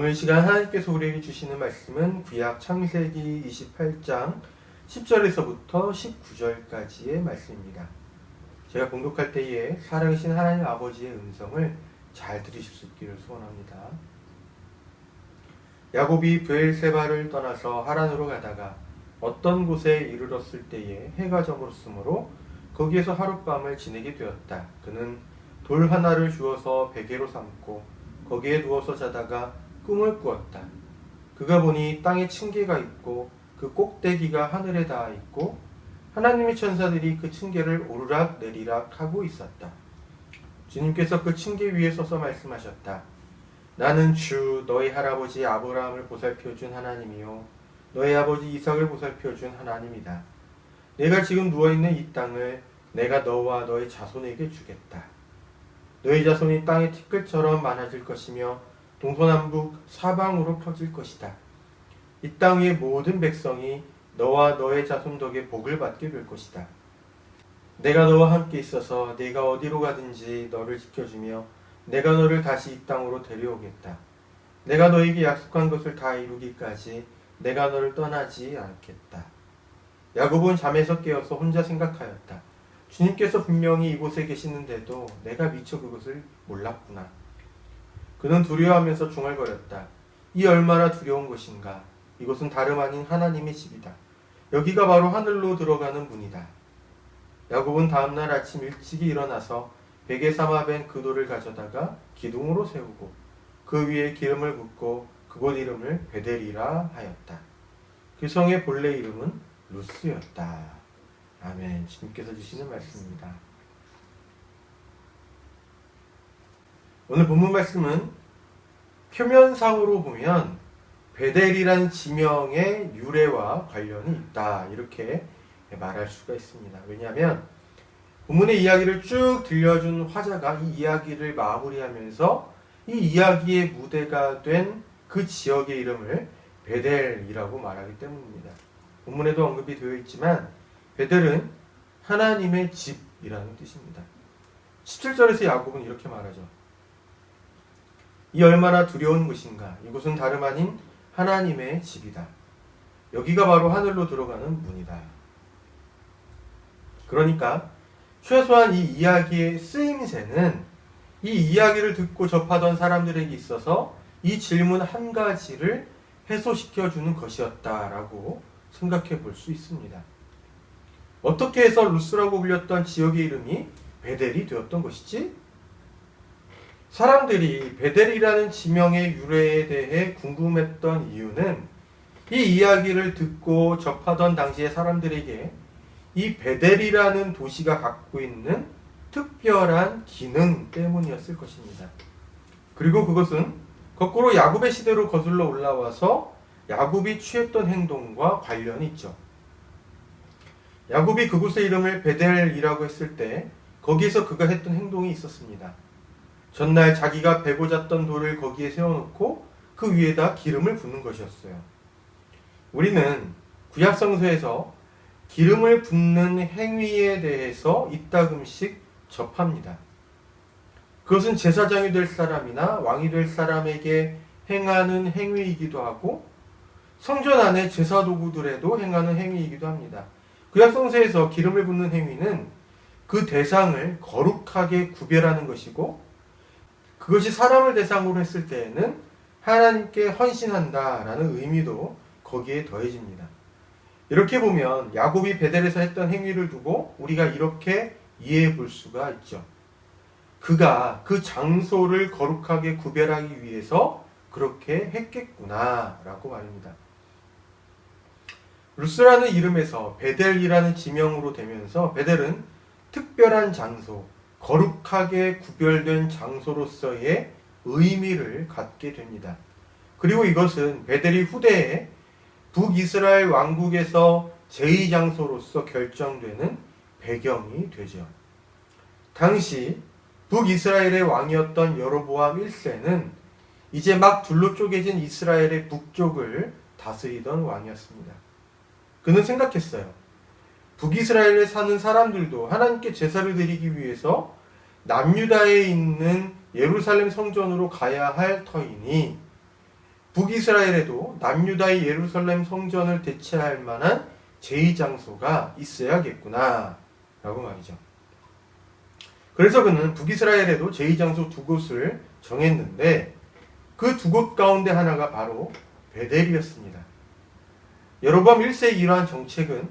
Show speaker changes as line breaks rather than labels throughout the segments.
오늘 시간 하나님께서 우리에게 주시는 말씀은 구약 창세기 28장 10절에서부터 19절까지의 말씀입니다. 제가 공독할 때에 살아계신 하나님 아버지의 음성을 잘 들으실 수 있기를 소원합니다. 야곱이 브엘세바를 떠나서 하란으로 가다가 어떤 곳에 이르렀을 때에 해가 저물었으므로 거기에서 하룻밤을 지내게 되었다. 그는 돌 하나를 주어서 베개로 삼고 거기에 누워서 자다가 꿈을 꾸었다. 그가 보니 땅에 층계가 있고 그 꼭대기가 하늘에 닿아 있고 하나님의 천사들이 그 층계를 오르락 내리락 하고 있었다. 주님께서 그 층계 위에 서서 말씀하셨다. 나는 주 너희 할아버지 아브라함을 보살펴준 하나님이요 너희 아버지 이삭을 보살펴준 하나님이다. 내가 지금 누워있는 이 땅을 내가 너와 너희 자손에게 주겠다. 너희 자손이 땅의 티끌처럼 많아질 것이며 동서남북 사방으로 퍼질 것이다. 이 땅의 모든 백성이 너와 너의 자손 덕에 복을 받게 될 것이다. 내가 너와 함께 있어서 네가 어디로 가든지 너를 지켜주며 내가 너를 다시 이 땅으로 데려오겠다. 내가 너에게 약속한 것을 다 이루기까지 내가 너를 떠나지 않겠다. 야곱은 잠에서 깨어서 혼자 생각하였다. 주님께서 분명히 이곳에 계시는데도 내가 미처 그것을 몰랐구나. 그는 두려워하면서 중얼거렸다. 이 얼마나 두려운 것인가. 이곳은 다름 아닌 하나님의 집이다. 여기가 바로 하늘로 들어가는 문이다. 야곱은 다음날 아침 일찍이 일어나서 베개 삼아 벤 그 돌을 가져다가 기둥으로 세우고 그 위에 기름을 붓고 그곳 이름을 베델이라 하였다. 그 성의 본래 이름은 루스였다. 아멘. 주님께서 주시는 말씀입니다. 오늘 본문 말씀은 표면상으로 보면 베델이라는 지명의 유래와 관련이 있다. 이렇게 말할 수가 있습니다. 왜냐하면 본문의 이야기를 쭉 들려준 화자가 이 이야기를 마무리하면서 이 이야기의 무대가 된 그 지역의 이름을 베델이라고 말하기 때문입니다. 본문에도 언급이 되어 있지만 베델은 하나님의 집이라는 뜻입니다. 17절에서 야곱은 이렇게 말하죠. 이 얼마나 두려운 곳인가. 이곳은 다름 아닌 하나님의 집이다. 여기가 바로 하늘로 들어가는 문이다. 그러니까 최소한 이 이야기의 쓰임새는 이 이야기를 듣고 접하던 사람들에게 있어서 이 질문 한 가지를 해소시켜주는 것이었다라고 생각해 볼 수 있습니다. 어떻게 해서 루스라고 불렸던 지역의 이름이 베델이 되었던 것이지? 사람들이 베델이라는 지명의 유래에 대해 궁금했던 이유는 이 이야기를 듣고 접하던 당시의 사람들에게 이 베델이라는 도시가 갖고 있는 특별한 기능 때문이었을 것입니다. 그리고 그것은 거꾸로 야곱의 시대로 거슬러 올라와서 야곱이 취했던 행동과 관련이 있죠. 야곱이 그곳의 이름을 베델이라고 했을 때 거기에서 그가 했던 행동이 있었습니다. 전날 자기가 베고 잤던 돌을 거기에 세워놓고 그 위에다 기름을 붓는 것이었어요. 우리는 구약성서에서 기름을 붓는 행위에 대해서 이따금씩 접합니다. 그것은 제사장이 될 사람이나 왕이 될 사람에게 행하는 행위이기도 하고 성전 안의 제사 도구들에도 행하는 행위이기도 합니다. 구약성서에서 기름을 붓는 행위는 그 대상을 거룩하게 구별하는 것이고 그것이 사람을 대상으로 했을 때에는 하나님께 헌신한다라는 의미도 거기에 더해집니다. 이렇게 보면 야곱이 베델에서 했던 행위를 두고 우리가 이렇게 이해해 볼 수가 있죠. 그가 그 장소를 거룩하게 구별하기 위해서 그렇게 했겠구나 라고 말입니다. 루스라는 이름에서 베델이라는 지명으로 되면서 베델은 특별한 장소, 거룩하게 구별된 장소로서의 의미를 갖게 됩니다. 그리고 이것은 베델이 후대에 북이스라엘 왕국에서 제2장소로서 결정되는 배경이 되죠. 당시 북이스라엘의 왕이었던 여로보암 1세는 이제 막 둘로 쪼개진 이스라엘의 북쪽을 다스리던 왕이었습니다. 그는 생각했어요. 북이스라엘에 사는 사람들도 하나님께 제사를 드리기 위해서 남유다에 있는 예루살렘 성전으로 가야 할 터이니 북이스라엘에도 남유다의 예루살렘 성전을 대체할 만한 제2장소가 있어야겠구나 라고 말이죠. 그래서 그는 북이스라엘에도 제2장소 두 곳을 정했는데 그 두 곳 가운데 하나가 바로 베델이었습니다. 여로보암 1세의 이러한 정책은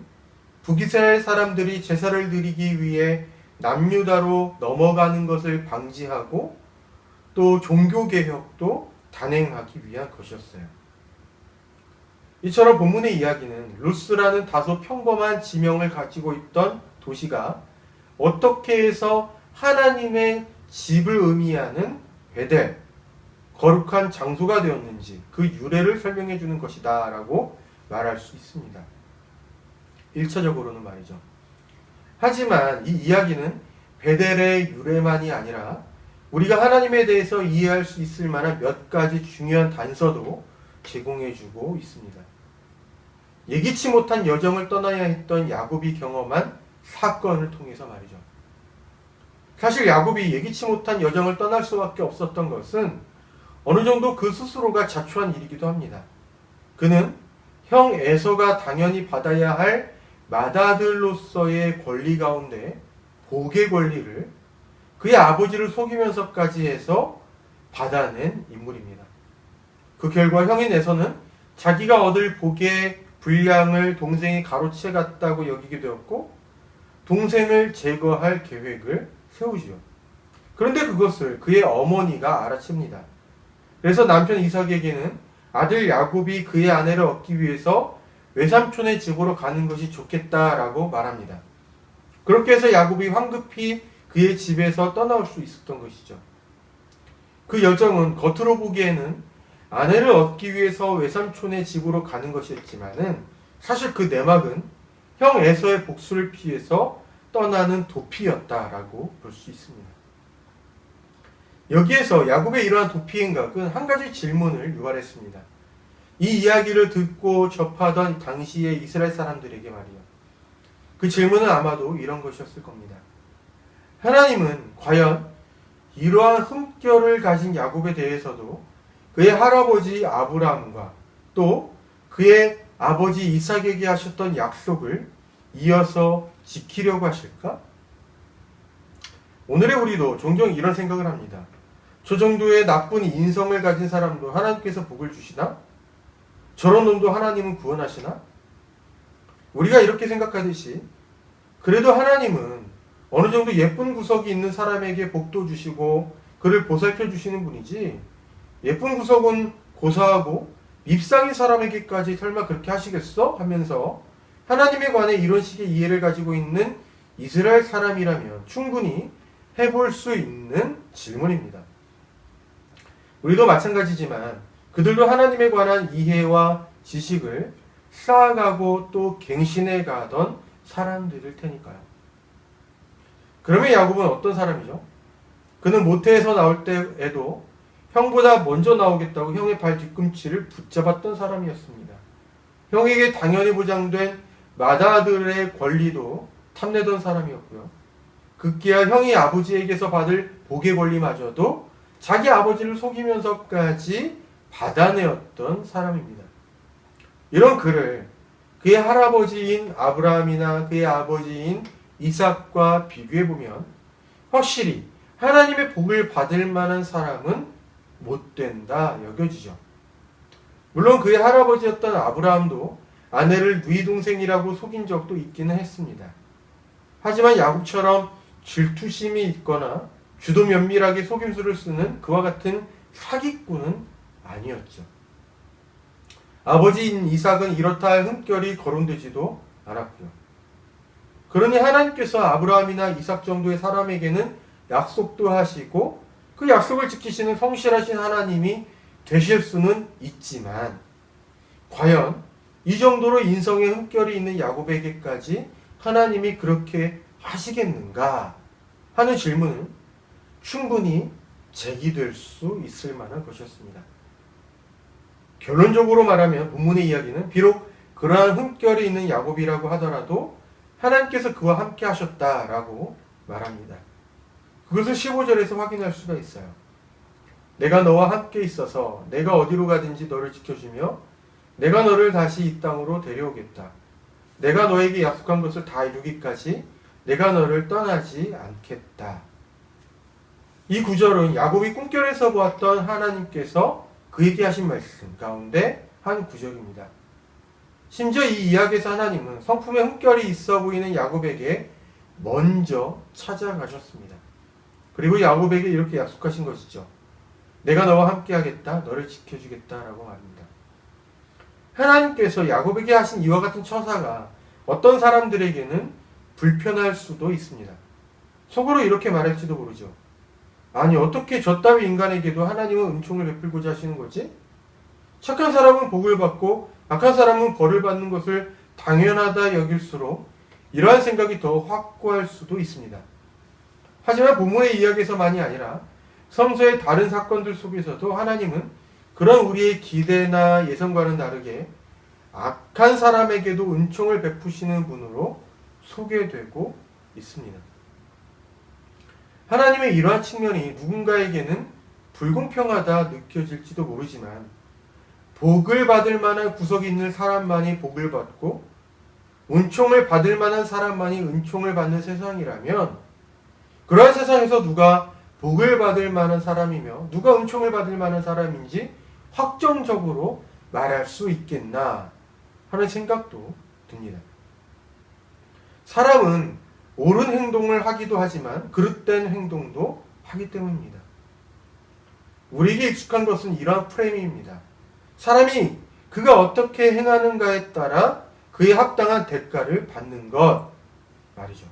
북이스라엘 사람들이 제사를 드리기 위해 남유다로 넘어가는 것을 방지하고 또 종교개혁도 단행하기 위한 것이었어요. 이처럼 본문의 이야기는 루스라는 다소 평범한 지명을 가지고 있던 도시가 어떻게 해서 하나님의 집을 의미하는 베델, 거룩한 장소가 되었는지 그 유래를 설명해 주는 것이다 라고 말할 수 있습니다. 1차적으로는 말이죠. 하지만 이 이야기는 베델의 유래만이 아니라 우리가 하나님에 대해서 이해할 수 있을 만한 몇 가지 중요한 단서도 제공해 주고 있습니다. 예기치 못한 여정을 떠나야 했던 야곱이 경험한 사건을 통해서 말이죠. 사실 야곱이 예기치 못한 여정을 떠날 수밖에 없었던 것은 어느 정도 그 스스로가 자초한 일이기도 합니다. 그는 형 에서가 당연히 받아야 할 맏아들로서의 권리 가운데 복의 권리를 그의 아버지를 속이면서까지 해서 받아낸 인물입니다. 그 결과 형인 에서는 자기가 얻을 복의 분량을 동생이 가로채 갔다고 여기게 되었고 동생을 제거할 계획을 세우지요. 그런데 그것을 그의 어머니가 알아챕니다. 그래서 남편 이삭에게는 아들 야곱이 그의 아내를 얻기 위해서 외삼촌의 집으로 가는 것이 좋겠다라고 말합니다. 그렇게 해서 야곱이 황급히 그의 집에서 떠나올 수 있었던 것이죠. 그 여정은 겉으로 보기에는 아내를 얻기 위해서 외삼촌의 집으로 가는 것이었지만은 사실 그 내막은 형 에서의 복수를 피해서 떠나는 도피였다라고 볼 수 있습니다. 여기에서 야곱의 이러한 도피 행각은 한 가지 질문을 유발했습니다. 이 이야기를 듣고 접하던 당시의 이스라엘 사람들에게 말이요. 그 질문은 아마도 이런 것이었을 겁니다. 하나님은 과연 이러한 흠결을 가진 야곱에 대해서도 그의 할아버지 아브라함과 또 그의 아버지 이삭에게 하셨던 약속을 이어서 지키려고 하실까? 오늘의 우리도 종종 이런 생각을 합니다. 저 정도의 나쁜 인성을 가진 사람도 하나님께서 복을 주시나? 저런 놈도 하나님은 구원하시나? 우리가 이렇게 생각하듯이 그래도 하나님은 어느 정도 예쁜 구석이 있는 사람에게 복도 주시고 그를 보살펴 주시는 분이지 예쁜 구석은 고사하고 밉상인 사람에게까지 설마 그렇게 하시겠어? 하면서 하나님에 관해 이런 식의 이해를 가지고 있는 이스라엘 사람이라면 충분히 해볼 수 있는 질문입니다. 우리도 마찬가지지만 그들도 하나님에 관한 이해와 지식을 쌓아가고 또 갱신해 가던 사람들일 테니까요. 그러면 야곱은 어떤 사람이죠? 그는 모태에서 나올 때에도 형보다 먼저 나오겠다고 형의 발 뒤꿈치를 붙잡았던 사람이었습니다. 형에게 당연히 보장된 맏아들의 권리도 탐내던 사람이었고요. 급기야 형이 아버지에게서 받을 복의 권리마저도 자기 아버지를 속이면서까지 받아내었던 사람입니다. 이런 그를 그의 할아버지인 아브라함이나 그의 아버지인 이삭과 비교해보면 확실히 하나님의 복을 받을 만한 사람은 못된다 여겨지죠. 물론 그의 할아버지였던 아브라함도 아내를 누이 동생이라고 속인 적도 있기는 했습니다. 하지만 야곱처럼 질투심이 있거나 주도 면밀하게 속임수를 쓰는 그와 같은 사기꾼은 아니었죠. 아버지인 이삭은 이렇다 할 흠결이 거론되지도 않았고요. 그러니 하나님께서 아브라함이나 이삭 정도의 사람에게는 약속도 하시고 그 약속을 지키시는 성실하신 하나님이 되실 수는 있지만 과연 이 정도로 인성의 흠결이 있는 야곱에게까지 하나님이 그렇게 하시겠는가 하는 질문은 충분히 제기될 수 있을 만한 것이었습니다. 결론적으로 말하면 본문의 이야기는 비록 그러한 흠결이 있는 야곱이라고 하더라도 하나님께서 그와 함께 하셨다라고 말합니다. 그것을 15절에서 확인할 수가 있어요. 내가 너와 함께 있어서 내가 어디로 가든지 너를 지켜주며 내가 너를 다시 이 땅으로 데려오겠다. 내가 너에게 약속한 것을 다 이루기까지 내가 너를 떠나지 않겠다. 이 구절은 야곱이 꿈결에서 보았던 하나님께서 그에게 하신 말씀 가운데 한 구절입니다. 심지어 이 이야기에서 하나님은 성품에 흠결이 있어 보이는 야곱에게 먼저 찾아가셨습니다. 그리고 야곱에게 이렇게 약속하신 것이죠. 내가 너와 함께 하겠다. 너를 지켜주겠다라고 말합니다. 하나님께서 야곱에게 하신 이와 같은 처사가 어떤 사람들에게는 불편할 수도 있습니다. 속으로 이렇게 말할지도 모르죠. 아니 어떻게 저 따위 인간에게도 하나님은 은총을 베풀고자 하시는 거지? 착한 사람은 복을 받고 악한 사람은 벌을 받는 것을 당연하다 여길수록 이러한 생각이 더 확고할 수도 있습니다. 하지만 본문의 이야기에서만이 아니라 성서의 다른 사건들 속에서도 하나님은 그런 우리의 기대나 예상과는 다르게 악한 사람에게도 은총을 베푸시는 분으로 소개되고 있습니다. 하나님의 이러한 측면이 누군가에게는 불공평하다 느껴질지도 모르지만 복을 받을 만한 구석이 있는 사람만이 복을 받고 은총을 받을 만한 사람만이 은총을 받는 세상이라면 그러한 세상에서 누가 복을 받을 만한 사람이며 누가 은총을 받을 만한 사람인지 확정적으로 말할 수 있겠나 하는 생각도 듭니다. 사람은 옳은 행동을 하기도 하지만 그릇된 행동도 하기 때문입니다. 우리에게 익숙한 것은 이러한 프레임입니다. 사람이 그가 어떻게 행하는가에 따라 그에 합당한 대가를 받는 것 말이죠.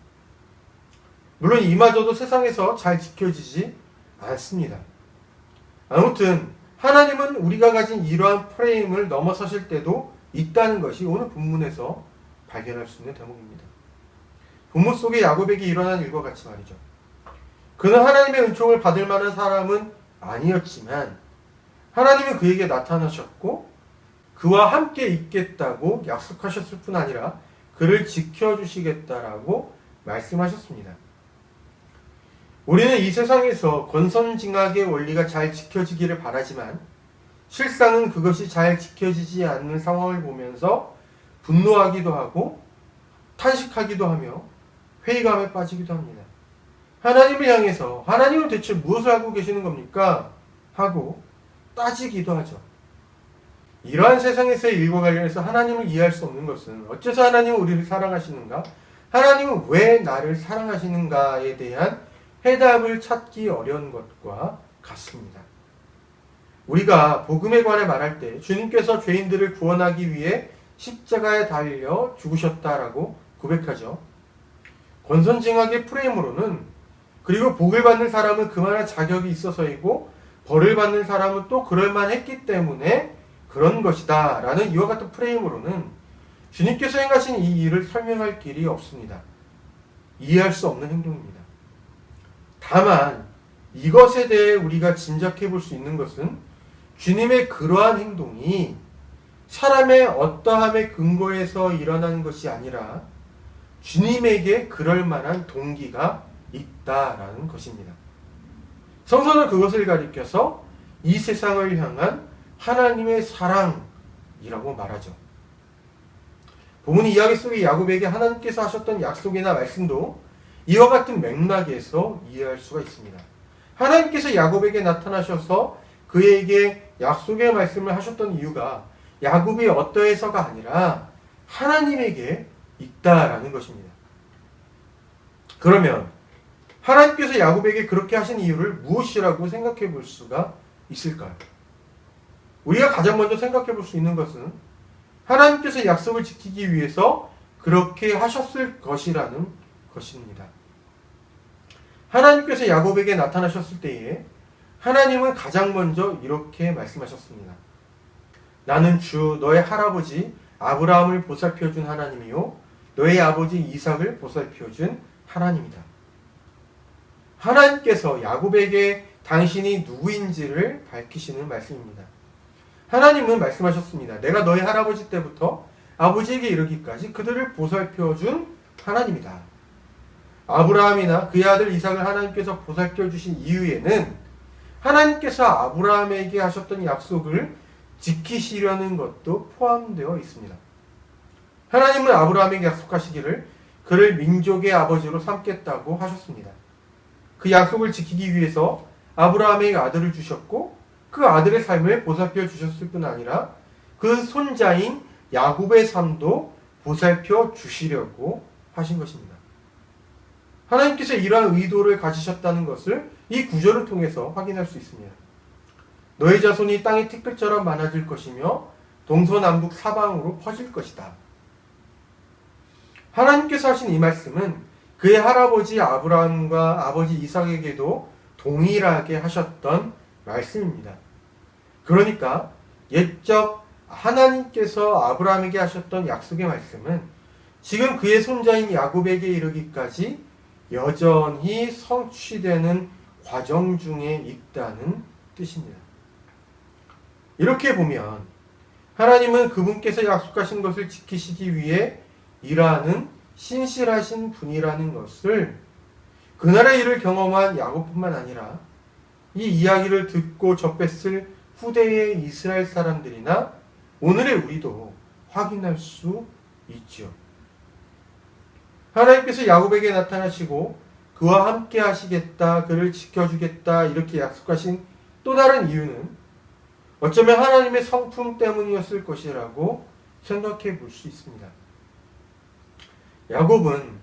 물론 이마저도 세상에서 잘 지켜지지 않습니다. 아무튼 하나님은 우리가 가진 이러한 프레임을 넘어서실 때도 있다는 것이 오늘 본문에서 발견할 수 있는 대목입니다. 본문 속에 야곱에게 일어난 일과 같이 말이죠. 그는 하나님의 은총을 받을 만한 사람은 아니었지만 하나님은 그에게 나타나셨고 그와 함께 있겠다고 약속하셨을 뿐 아니라 그를 지켜주시겠다라고 말씀하셨습니다. 우리는 이 세상에서 권선징악의 원리가 잘 지켜지기를 바라지만 실상은 그것이 잘 지켜지지 않는 상황을 보면서 분노하기도 하고 탄식하기도 하며 회의감에 빠지기도 합니다. 하나님을 향해서 하나님은 대체 무엇을 하고 계시는 겁니까? 하고 따지기도 하죠. 이러한 세상에서의 일과 관련해서 하나님을 이해할 수 없는 것은 어째서 하나님은 우리를 사랑하시는가? 하나님은 왜 나를 사랑하시는가에 대한 해답을 찾기 어려운 것과 같습니다. 우리가 복음에 관해 말할 때 주님께서 죄인들을 구원하기 위해 십자가에 달려 죽으셨다라고 고백하죠. 권선징악의 프레임으로는 그리고 복을 받는 사람은 그만한 자격이 있어서이고 벌을 받는 사람은 또 그럴만했기 때문에 그런 것이다 라는 이와 같은 프레임으로는 주님께서 행하신 이 일을 설명할 길이 없습니다. 이해할 수 없는 행동입니다. 다만 이것에 대해 우리가 짐작해 볼 수 있는 것은 주님의 그러한 행동이 사람의 어떠함의 근거에서 일어난 것이 아니라 주님에게 그럴 만한 동기가 있다라는 것입니다. 성서는 그것을 가리켜서 이 세상을 향한 하나님의 사랑이라고 말하죠. 본문 이야기 속의 야곱에게 하나님께서 하셨던 약속이나 말씀도 이와 같은 맥락에서 이해할 수가 있습니다. 하나님께서 야곱에게 나타나셔서 그에게 약속의 말씀을 하셨던 이유가 야곱이 어떠해서가 아니라 하나님에게 있다라는 것입니다. 그러면 하나님께서 야곱에게 그렇게 하신 이유를 무엇이라고 생각해 볼 수가 있을까요? 우리가 가장 먼저 생각해 볼 수 있는 것은 하나님께서 약속을 지키기 위해서 그렇게 하셨을 것이라는 것입니다. 하나님께서 야곱에게 나타나셨을 때에 하나님은 가장 먼저 이렇게 말씀하셨습니다. 나는 주 너의 할아버지 아브라함을 보살펴준 하나님이요 너의 아버지 이삭을 보살펴준 하나님이다. 하나님께서 야곱에게 당신이 누구인지를 밝히시는 말씀입니다. 하나님은 말씀하셨습니다. 내가 너의 할아버지 때부터 아버지에게 이르기까지 그들을 보살펴준 하나님이다. 아브라함이나 그의 아들 이삭을 하나님께서 보살펴 주신 이유에는 하나님께서 아브라함에게 하셨던 약속을 지키시려는 것도 포함되어 있습니다. 하나님은 아브라함에게 약속하시기를 그를 민족의 아버지로 삼겠다고 하셨습니다. 그 약속을 지키기 위해서 아브라함에게 아들을 주셨고 그 아들의 삶을 보살펴 주셨을 뿐 아니라 그 손자인 야곱의 삶도 보살펴 주시려고 하신 것입니다. 하나님께서 이러한 의도를 가지셨다는 것을 이 구절을 통해서 확인할 수 있습니다. 너의 자손이 땅의 티끌처럼 많아질 것이며 동서남북 사방으로 퍼질 것이다. 하나님께서 하신 이 말씀은 그의 할아버지 아브라함과 아버지 이삭에게도 동일하게 하셨던 말씀입니다. 그러니까 옛적 하나님께서 아브라함에게 하셨던 약속의 말씀은 지금 그의 손자인 야곱에게 이르기까지 여전히 성취되는 과정 중에 있다는 뜻입니다. 이렇게 보면 하나님은 그분께서 약속하신 것을 지키시기 위해 일하는 신실하신 분이라는 것을 그날의 일을 경험한 야곱뿐만 아니라 이 이야기를 듣고 접했을 후대의 이스라엘 사람들이나 오늘의 우리도 확인할 수 있죠. 하나님께서 야곱에게 나타나시고 그와 함께 하시겠다, 그를 지켜주겠다 이렇게 약속하신 또 다른 이유는 어쩌면 하나님의 성품 때문이었을 것이라고 생각해 볼 수 있습니다. 야곱은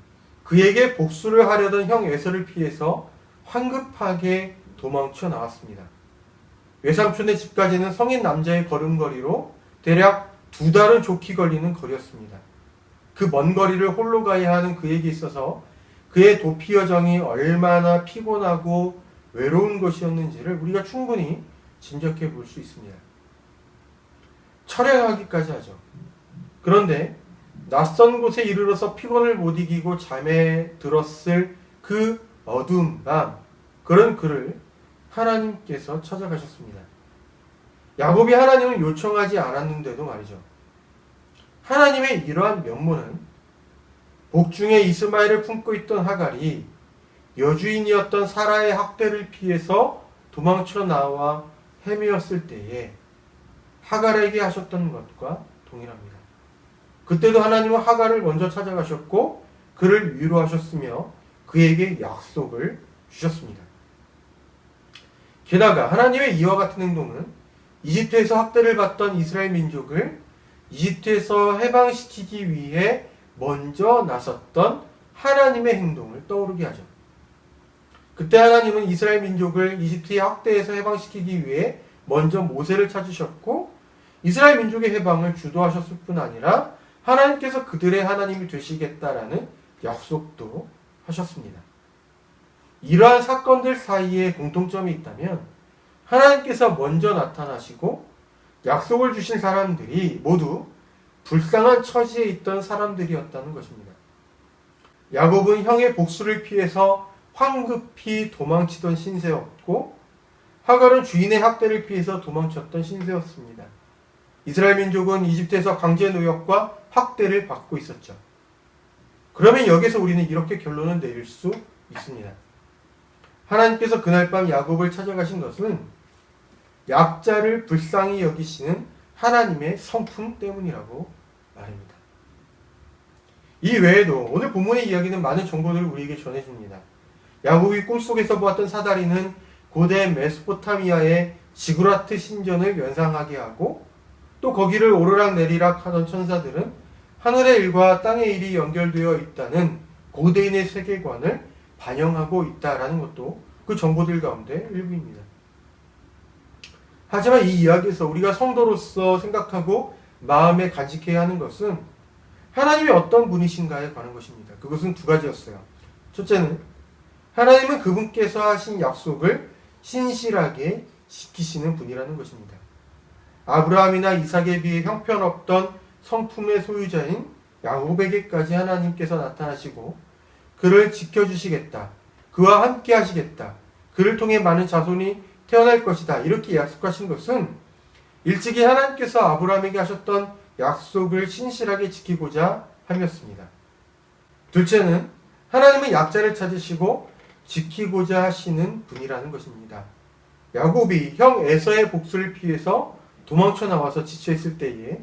그에게 복수를 하려던 형 에서를 피해서 황급하게 도망쳐 나왔습니다. 외삼촌의 집까지는 성인 남자의 걸음걸이로 대략 2달은 좋게 걸리는 거리였습니다. 그 먼 거리를 홀로 가야 하는 그에게 있어서 그의 도피 여정이 얼마나 피곤하고 외로운 것이었는지를 우리가 충분히 짐작해 볼 수 있습니다. 철회하기까지 하죠. 그런데 낯선 곳에 이르러서 피곤을 못 이기고 잠에 들었을 그 어두운 밤, 그런 그를 하나님께서 찾아가셨습니다. 야곱이 하나님을 요청하지 않았는데도 말이죠. 하나님의 이러한 면모는 복중에 이스마엘을 품고 있던 하갈이 여주인이었던 사라의 학대를 피해서 도망쳐 나와 헤매었을 때에 하갈에게 하셨던 것과 동일합니다. 그때도 하나님은 하갈을 먼저 찾아가셨고 그를 위로하셨으며 그에게 약속을 주셨습니다. 게다가 하나님의 이와 같은 행동은 이집트에서 학대를 받던 이스라엘 민족을 이집트에서 해방시키기 위해 먼저 나섰던 하나님의 행동을 떠오르게 하죠. 그때 하나님은 이스라엘 민족을 이집트의 학대에서 해방시키기 위해 먼저 모세를 찾으셨고 이스라엘 민족의 해방을 주도하셨을 뿐 아니라 하나님께서 그들의 하나님이 되시겠다라는 약속도 하셨습니다. 이러한 사건들 사이에 공통점이 있다면 하나님께서 먼저 나타나시고 약속을 주신 사람들이 모두 불쌍한 처지에 있던 사람들이었다는 것입니다. 야곱은 형의 복수를 피해서 황급히 도망치던 신세였고 하갈은 주인의 학대를 피해서 도망쳤던 신세였습니다. 이스라엘 민족은 이집트에서 강제 노역과 학대를 받고 있었죠. 그러면 여기서 우리는 이렇게 결론을 내릴 수 있습니다. 하나님께서 그날 밤 야곱을 찾아가신 것은 약자를 불쌍히 여기시는 하나님의 성품 때문이라고 말입니다. 이 외에도 오늘 본문의 이야기는 많은 정보들을 우리에게 전해줍니다. 야곱이 꿈속에서 보았던 사다리는 고대 메소포타미아의 지구라트 신전을 연상하게 하고 또 거기를 오르락내리락 하던 천사들은 하늘의 일과 땅의 일이 연결되어 있다는 고대인의 세계관을 반영하고 있다라는 것도 그 정보들 가운데 일부입니다. 하지만 이 이야기에서 우리가 성도로서 생각하고 마음에 간직해야 하는 것은 하나님이 어떤 분이신가에 관한 것입니다. 그것은 두 가지였어요. 첫째는 하나님은 그분께서 하신 약속을 신실하게 지키시는 분이라는 것입니다. 아브라함이나 이삭에 비해 형편없던 성품의 소유자인 야곱에게까지 하나님께서 나타나시고 그를 지켜주시겠다. 그와 함께 하시겠다. 그를 통해 많은 자손이 태어날 것이다. 이렇게 약속하신 것은 일찍이 하나님께서 아브라함에게 하셨던 약속을 신실하게 지키고자 함이었습니다. 둘째는 하나님은 약자를 찾으시고 지키고자 하시는 분이라는 것입니다. 야곱이 형 에서의 복수를 피해서 도망쳐 나와서 지쳐있을 때에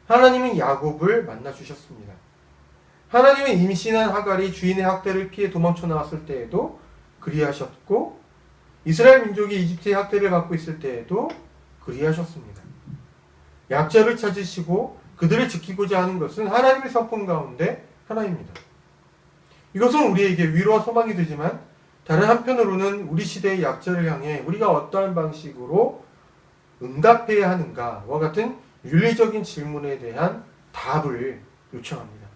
하나님은 야곱을 만나 주셨습니다. 하나님은 임신한 하갈이 주인의 학대를 피해 도망쳐 나왔을 때에도 그리하셨고, 이스라엘 민족이 이집트의 학대를 받고 있을 때에도 그리하셨습니다. 약자를 찾으시고 그들을 지키고자 하는 것은 하나님의 성품 가운데 하나입니다. 이것은 우리에게 위로와 소망이 되지만, 다른 한편으로는 우리 시대의 약자를 향해 우리가 어떠한 방식으로 응답해야 하는가와 같은 윤리적인 질문에 대한 답을 요청합니다.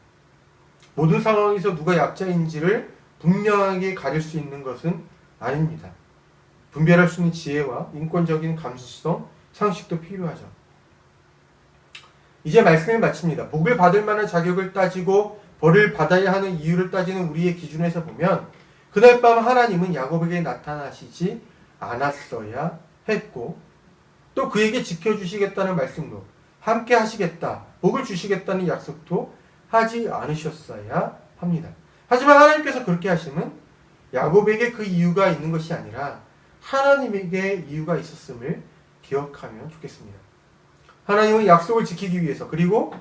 모든 상황에서 누가 약자인지를 분명하게 가릴 수 있는 것은 아닙니다. 분별할 수 있는 지혜와 인권적인 감수성, 상식도 필요하죠. 이제 말씀을 마칩니다. 복을 받을 만한 자격을 따지고 벌을 받아야 하는 이유를 따지는 우리의 기준에서 보면, 그날 밤 하나님은 야곱에게 나타나시지 않았어야 했고, 또 그에게 지켜주시겠다는 말씀도, 함께 하시겠다, 복을 주시겠다는 약속도 하지 않으셨어야 합니다. 하지만 하나님께서 그렇게 하심은 야곱에게 그 이유가 있는 것이 아니라 하나님에게 이유가 있었음을 기억하면 좋겠습니다. 하나님은 약속을 지키기 위해서, 그리고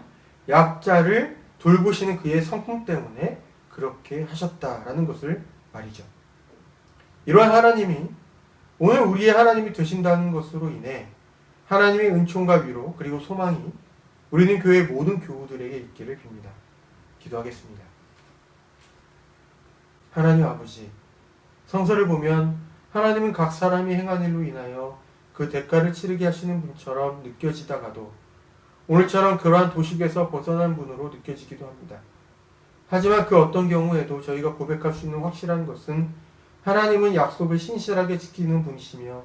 약자를 돌보시는 그의 성품 때문에 그렇게 하셨다라는 것을 말이죠. 이러한 하나님이 오늘 우리의 하나님이 되신다는 것으로 인해 하나님의 은총과 위로, 그리고 소망이 우리는 교회 모든 교우들에게 있기를 빕니다. 기도하겠습니다. 하나님 아버지, 성서를 보면 하나님은 각 사람이 행한 일로 인하여 그 대가를 치르게 하시는 분처럼 느껴지다가도 오늘처럼 그러한 도식에서 벗어난 분으로 느껴지기도 합니다. 하지만 그 어떤 경우에도 저희가 고백할 수 있는 확실한 것은 하나님은 약속을 신실하게 지키는 분이시며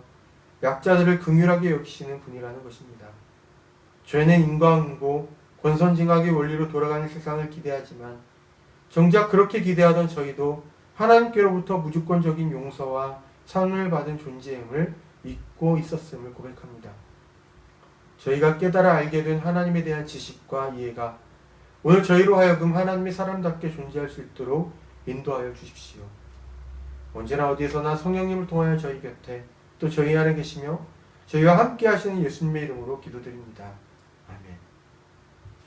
약자들을 긍휼하게 여기시는 분이라는 것입니다. 죄는 인과응보, 권선징악의 원리로 돌아가는 세상을 기대하지만 정작 그렇게 기대하던 저희도 하나님께로부터 무조건적인 용서와 상을 받은 존재임을 잊고 있었음을 고백합니다. 저희가 깨달아 알게 된 하나님에 대한 지식과 이해가 오늘 저희로 하여금 하나님의 사람답게 존재할 수 있도록 인도하여 주십시오. 언제나 어디에서나 성령님을 통하여 저희 곁에 또 저희 안에 계시며 저희와 함께 하시는 예수님의 이름으로 기도드립니다.